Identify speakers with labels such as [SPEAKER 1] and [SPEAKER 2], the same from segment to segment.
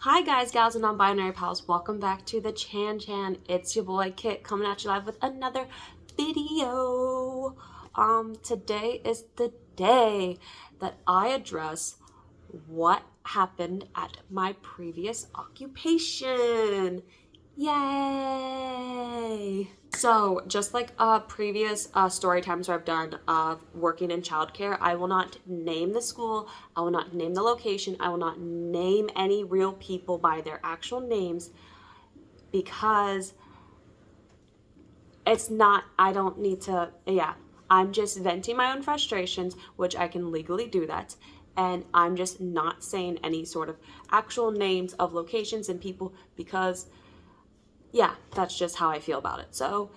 [SPEAKER 1] Hi guys, gals, and non-binary pals. Welcome back to the Chan. It's your boy Kit coming at you live with another video. Today is the day that I address what happened at my previous occupation. Yay! So, just like previous story times where I've done working in childcare, I will not name the school, I will not name the location, I will not name any real people by their actual names because it's not, I don't need to, I'm just venting my own frustrations, which I can legally do that. And I'm just not saying any sort of actual names of locations and people because that's just how I feel about it. So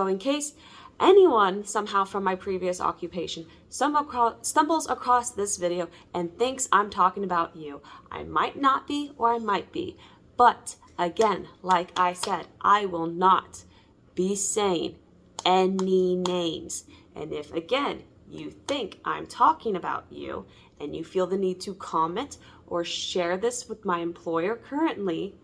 [SPEAKER 1] in case anyone somehow from my previous occupation stumbles across this video and thinks I'm talking about you, I might not be or I might be. But again, like I said, I will not be saying any names. And if again you think I'm talking about you and you feel the need to comment or share this with my employer currently,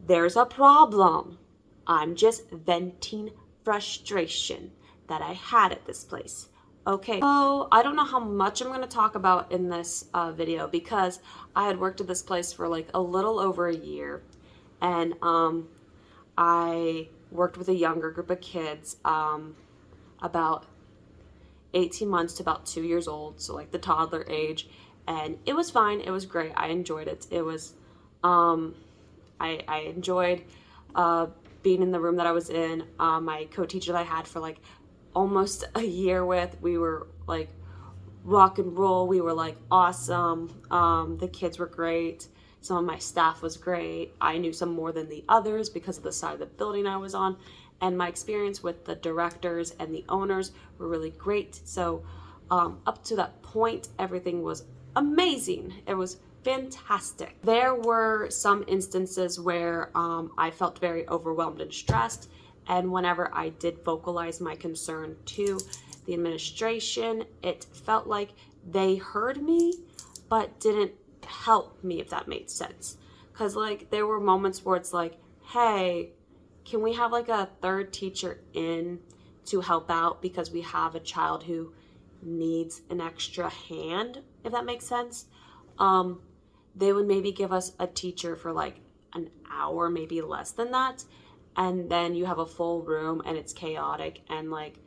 [SPEAKER 1] there's a problem. I'm just venting frustration that I had at this place. Okay, so I don't know how much I'm going to talk about in this video because I had worked at this place for like a little over a year, and I worked with a younger group of kids, about 18 months to about 2 years old, so like the toddler age, and it was fine. It was great. I enjoyed it. It was I enjoyed being in the room that I was in. My co-teacher that I had for like almost a year with, we were like rock and roll. We were like awesome. The kids were great. Some of my staff was great. I knew some more than the others because of the side of the building I was on. And my experience with the directors and the owners were really great. So up to that point, everything was amazing. It was fantastic. There were some instances where I felt very overwhelmed and stressed, and whenever I did vocalize my concern to the administration, it felt like they heard me but didn't help me, if that made sense. Because like there were moments where it's like, hey, can we have like a third teacher in to help out because we have a child who needs an extra hand, if that makes sense. They would maybe give us a teacher for like an hour, maybe less than that. And then you have a full room and it's chaotic and like,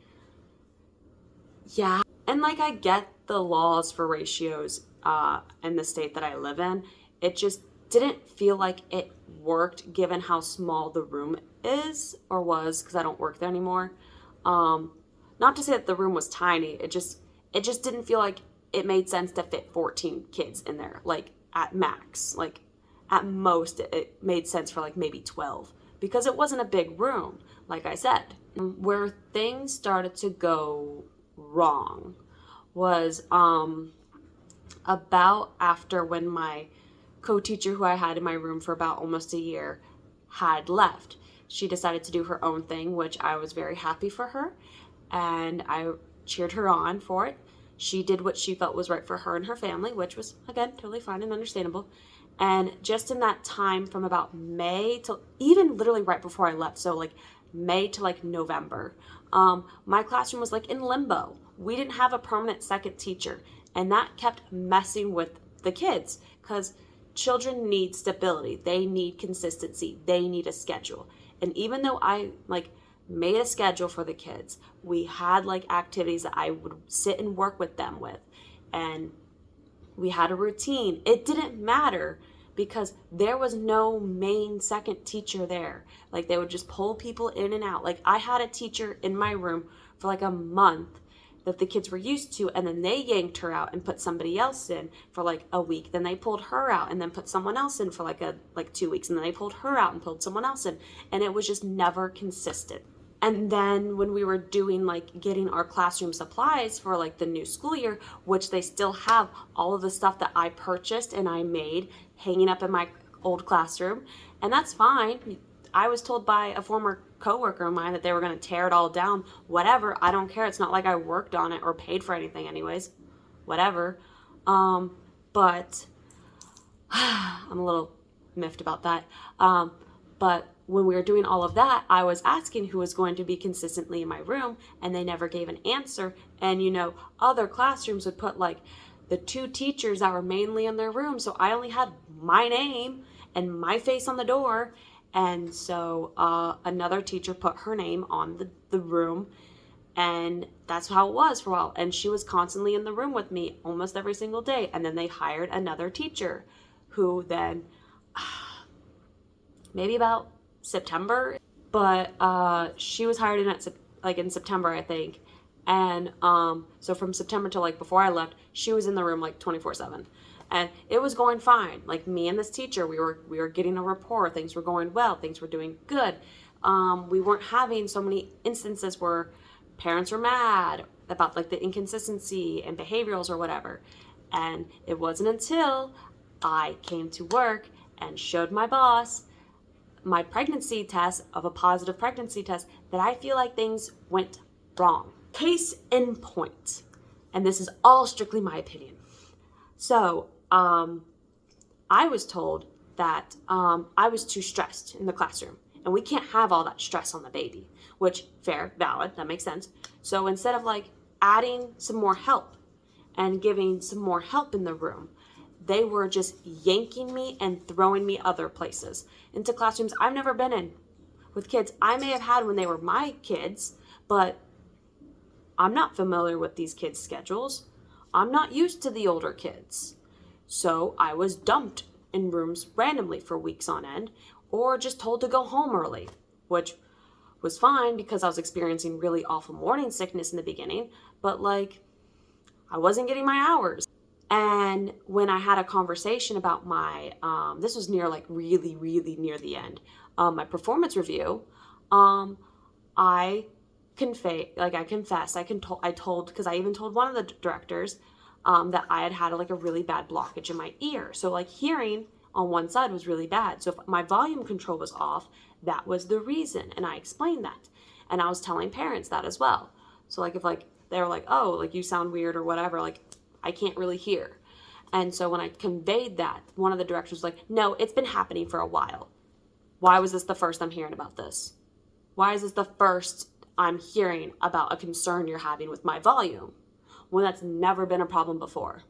[SPEAKER 1] yeah. And like, I get the laws for ratios in the state that I live in. It just didn't feel like it worked given how small the room is or was, because I don't work there anymore. Not to say that the room was tiny. It just didn't feel like it made sense to fit 14 kids in there. Like, at max, like at most it made sense for like maybe 12 because it wasn't a big room, like I said. Where things started to go wrong was about after when my co-teacher who I had in my room for about almost a year had left. She decided to do her own thing, which I was very happy for her and I cheered her on for it. She did what she felt was right for her and her family, which was, again, totally fine and understandable. And just in that time from about May till even literally right before I left, so like May to like November, my classroom was like in limbo. We didn't have a permanent second teacher, and that kept messing with the kids because children need stability. They need consistency. They need a schedule. And even though I like made a schedule for the kids, we had like activities that I would sit and work with them with, and we had a routine. It didn't matter because there was no main second teacher there. Like they would just pull people in and out. Like I had a teacher in my room for like a month that the kids were used to, and then they yanked her out and put somebody else in for like a week. Then they pulled her out and then put someone else in for like 2 weeks, and then they pulled her out and pulled someone else in, and it was just never consistent. And then when we were doing like getting our classroom supplies for like the new school year, which they still have all of the stuff that I purchased and I made hanging up in my old classroom, and that's fine. I was told by a former coworker of mine that they were going to tear it all down. Whatever, I don't care. It's not like I worked on it or paid for anything anyways. Whatever. But I'm a little miffed about that. But when we were doing all of that, I was asking who was going to be consistently in my room, and they never gave an answer. And other classrooms would put like the two teachers that were mainly in their room. So I only had my name and my face on the door. And so another teacher put her name on the room. And that's how it was for a while. And she was constantly in the room with me almost every single day. And then they hired another teacher who then, maybe about September, but she was hired in September, I think. And so from September to like before I left, she was in the room like 24/7. And it was going fine. Like me and this teacher, we were getting a rapport. Things were going well. Things were doing good. We weren't having so many instances where parents were mad about like the inconsistency and behaviorals or whatever. And it wasn't until I came to work and showed my boss my pregnancy test of a positive pregnancy test that I feel like things went wrong. Case in point, and this is all strictly my opinion. So, I was told that I was too stressed in the classroom, and we can't have all that stress on the baby, which fair, valid, that makes sense. So instead of like adding some more help and giving some more help in the room, they were just yanking me and throwing me other places into classrooms I've never been in with kids I may have had when they were my kids, but I'm not familiar with these kids' schedules. I'm not used to the older kids. So I was dumped in rooms randomly for weeks on end, or just told to go home early, which was fine because I was experiencing really awful morning sickness in the beginning, but like I wasn't getting my hours. And when I had a conversation about my, this was near like really, really near the end, my performance review, I confessed, I told, because I even told one of the directors that I had like a really bad blockage in my ear. So like hearing on one side was really bad. So if my volume control was off, that was the reason. And I explained that. And I was telling parents that as well. So like if like they were like, oh, like you sound weird or whatever, like I can't really hear. And so when I conveyed that, one of the directors was like, no, it's been happening for a while. Why was this the first I'm hearing about this? Why is this the first I'm hearing about a concern you're having with my volume when that's never been a problem before?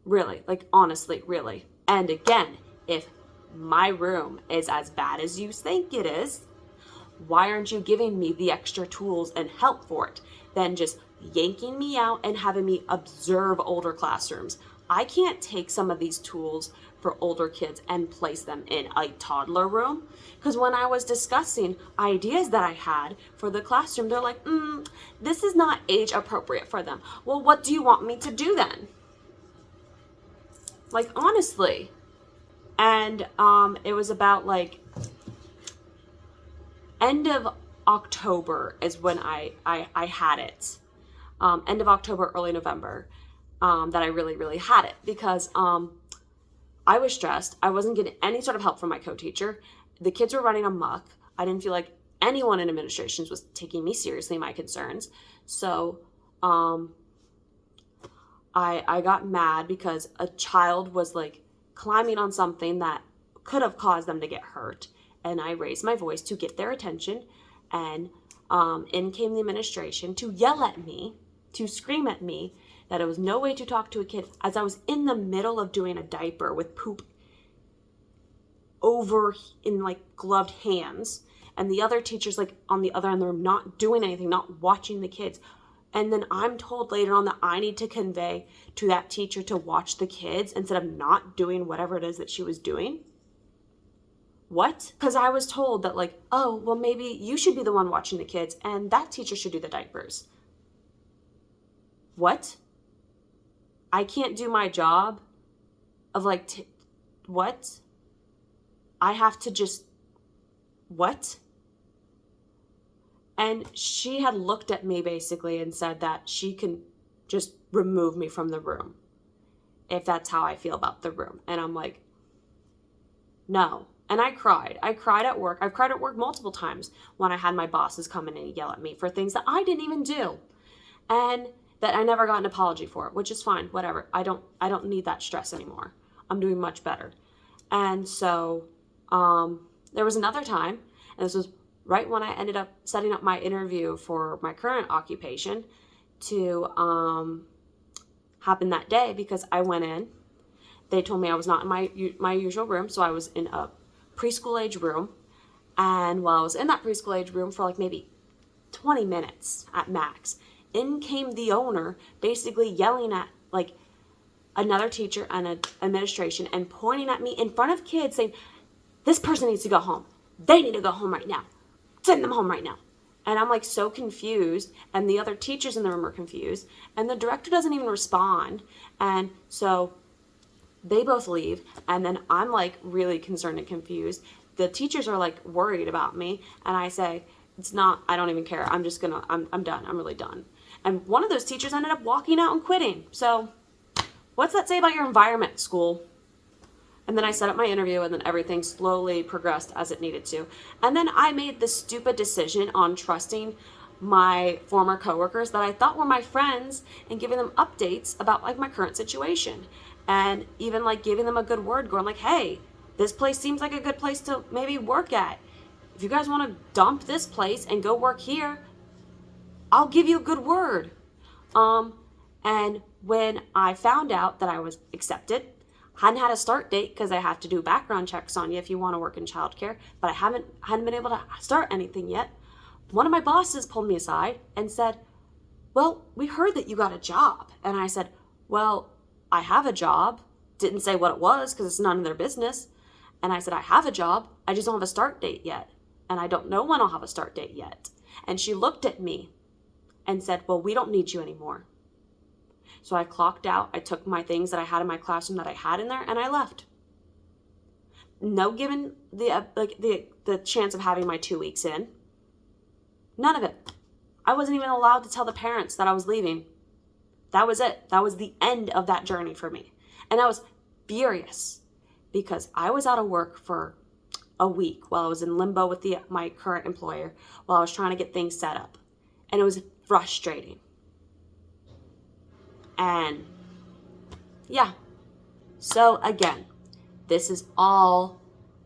[SPEAKER 1] Really, like honestly, really. And again, if my room is as bad as you think it is, why aren't you giving me the extra tools and help for it than just yanking me out and having me observe older classrooms? I can't take some of these tools for older kids and place them in a toddler room, because when I was discussing ideas that I had for the classroom, they're like, this is not age appropriate for them. Well, what do you want me to do then? Like, honestly. And it was about like end of October is when I had it. End of October, early November, that I really, really had it, because I was stressed. I wasn't getting any sort of help from my co-teacher. The kids were running amok. I didn't feel like anyone in administrations was taking me seriously, my concerns. So I got mad because a child was like climbing on something that could have caused them to get hurt. And I raised my voice to get their attention. And in came the administration to yell at me, to scream at me that it was no way to talk to a kid as I was in the middle of doing a diaper with poop over in like gloved hands, and the other teachers like on the other end of the room not doing anything, not watching the kids. And then I'm told later on that I need to convey to that teacher to watch the kids instead of not doing whatever it is that she was doing. What? Because I was told that like, oh, well, maybe you should be the one watching the kids and that teacher should do the diapers. What? I can't do my job of like, what? I have to just, what? And she had looked at me basically and said that she can just remove me from the room if that's how I feel about the room. And I'm like, no. And I cried. I cried at work. I've cried at work multiple times when I had my bosses come in and yell at me for things that I didn't even do. And that I never got an apology for, which is fine, whatever. I don't need that stress anymore. I'm doing much better. And so there was another time, and this was right when I ended up setting up my interview for my current occupation to happen that day, because I went in. They told me I was not in my usual room, so I was in a preschool age room. And while I was in that preschool age room for like maybe 20 minutes at max, in came the owner basically yelling at like another teacher and an administration and pointing at me in front of kids saying, this person needs to go home. They need to go home right now. Send them home right now. And I'm like so confused, and the other teachers in the room are confused, and the director doesn't even respond. And so they both leave, and then I'm like really concerned and confused. The teachers are like worried about me, and I say, I don't even care. I'm done. I'm really done. And one of those teachers ended up walking out and quitting. So what's that say about your environment, school? And then I set up my interview, and then everything slowly progressed as it needed to. And then I made the stupid decision on trusting my former coworkers that I thought were my friends and giving them updates about like my current situation. And even like giving them a good word, going like, hey, this place seems like a good place to maybe work at. If you guys want to dump this place and go work here, I'll give you a good word. And when I found out that I was accepted, hadn't had a start date because I have to do background checks on you if you want to work in childcare, but I hadn't been able to start anything yet. One of my bosses pulled me aside and said, well, we heard that you got a job. And I said, well, I have a job. Didn't say what it was because it's none of their business. And I said, I have a job. I just don't have a start date yet. And I don't know when I'll have a start date yet. And she looked at me and said, well, we don't need you anymore. So I clocked out. I took my things that I had in my classroom that I had in there, and I left. No given the chance of having my 2 weeks in. None of it. I wasn't even allowed to tell the parents that I was leaving. That was it. That was the end of that journey for me. And I was furious because I was out of work for a week while I was in limbo with my current employer while I was trying to get things set up. And it was frustrating. And yeah, so again, this is all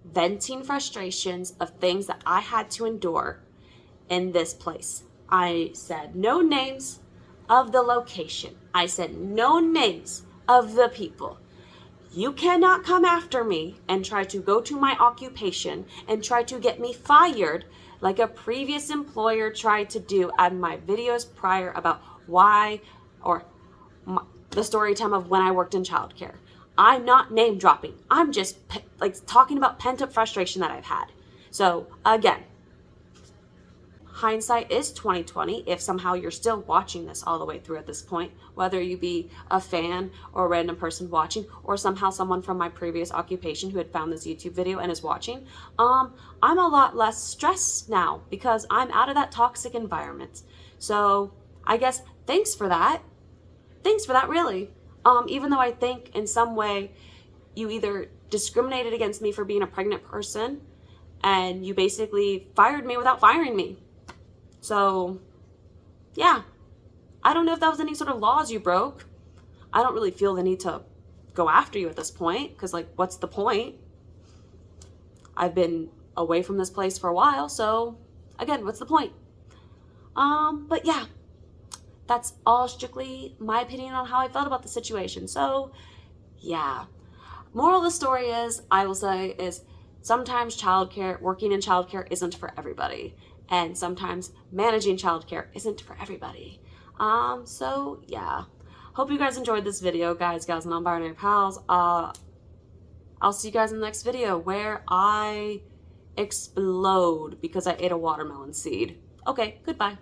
[SPEAKER 1] venting frustrations of things that I had to endure in this place. I said no names of the location. I said no names of the people. You cannot come after me and try to go to my occupation and try to get me fired like a previous employer tried to do at my videos prior about why, or the story time of when I worked in childcare. I'm not name dropping. I'm just like talking about pent up frustration that I've had. So again, hindsight is 2020. If somehow you're still watching this all the way through at this point, whether you be a fan or a random person watching, or somehow someone from my previous occupation who had found this YouTube video and is watching, I'm a lot less stressed now because I'm out of that toxic environment. So I guess thanks for that. Thanks for that, really. Even though I think in some way you either discriminated against me for being a pregnant person and you basically fired me without firing me. So, yeah. I don't know if that was any sort of laws you broke. I don't really feel the need to go after you at this point because, like, what's the point? I've been away from this place for a while, so, again, what's the point? But yeah. That's all strictly my opinion on how I felt about the situation. So, yeah. Moral of the story is, I will say, is sometimes working in childcare isn't for everybody. And sometimes managing childcare isn't for everybody. So, yeah. Hope you guys enjoyed this video, guys, gals, and non-binary pals. I'll see you guys in the next video where I explode because I ate a watermelon seed. Okay, goodbye.